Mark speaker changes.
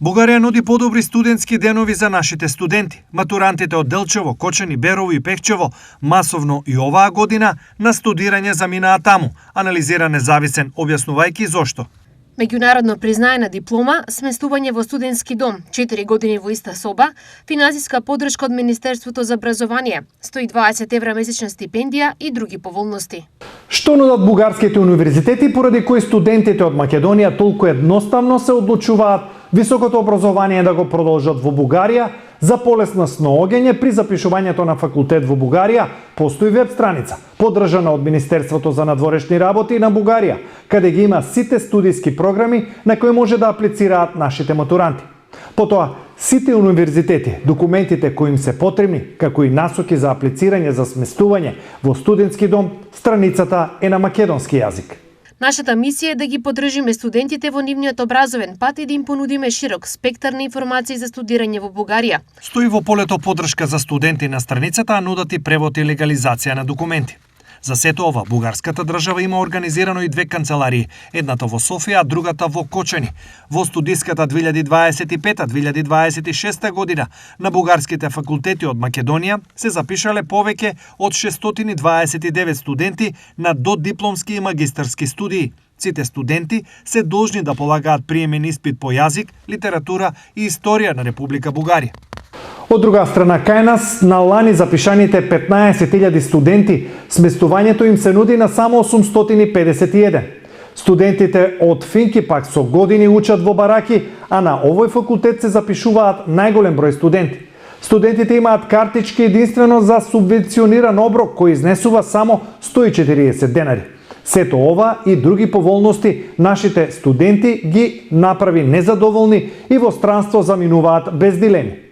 Speaker 1: Бугарија нуди подобри студентски денови за нашите студенти. Матурантите од Делчево, Кочани, Берово и Пехчево масовно и оваа година на студирање заминаа таму, анализира независен, објаснувајќи зошто.
Speaker 2: Меѓународно признаена диплома, сместување во студентски дом, 4 години во иста соба, финансиска поддршка од Министерството за образование, 120 евра месечна стипендија и други поволности.
Speaker 3: Што нудат бугарските универзитети поради кои студентите од Македонија толку едноставно се одлучуваат високото образование да го продолжат во Бугарија? За полесно снооѓање при запишувањето на факултет во Бугарија постои веб страница, поддржана од Министерството за надворешни работи на Бугарија, каде ги има сите студиски програми на кои може да аплицираат нашите матуранти. Потоа, сите универзитети, документите кои им се потребни, како и насоки за аплицирање за сместување во студентски дом, страницата е на македонски јазик.
Speaker 2: Нашата мисија е да ги поддржиме студентите во нивниот образовен пат и да им понудиме широк спектар на информации за студирање во Бугарија.
Speaker 1: Стои во полето поддршка за студенти на страницата, а нудат и превод и легализација на документи. За сето ова, бугарската држава има организирано и две канцеларии, едната во Софија, а другата во Кочани. Во студиската 2025-2026 година на бугарските факултети од Македонија се запишале повеќе од 629 студенти на додипломски и магистарски студии. Сите студенти се должни да полагаат приемен испит по јазик, литература и историја на Република Бугарија.
Speaker 3: Од друга страна, кај нас на лани запишаните 15.000 студенти, сместувањето им се нуди на само 851. Студентите од Финки пак со години учат во бараки, а на овој факултет се запишуваат најголем број студенти. Студентите имаат картички единствено за субвенциониран оброк кој изнесува само 140 денари. Сето ова и други поволности нашите студенти ги направи незадоволни и во странство заминуваат без дилеми.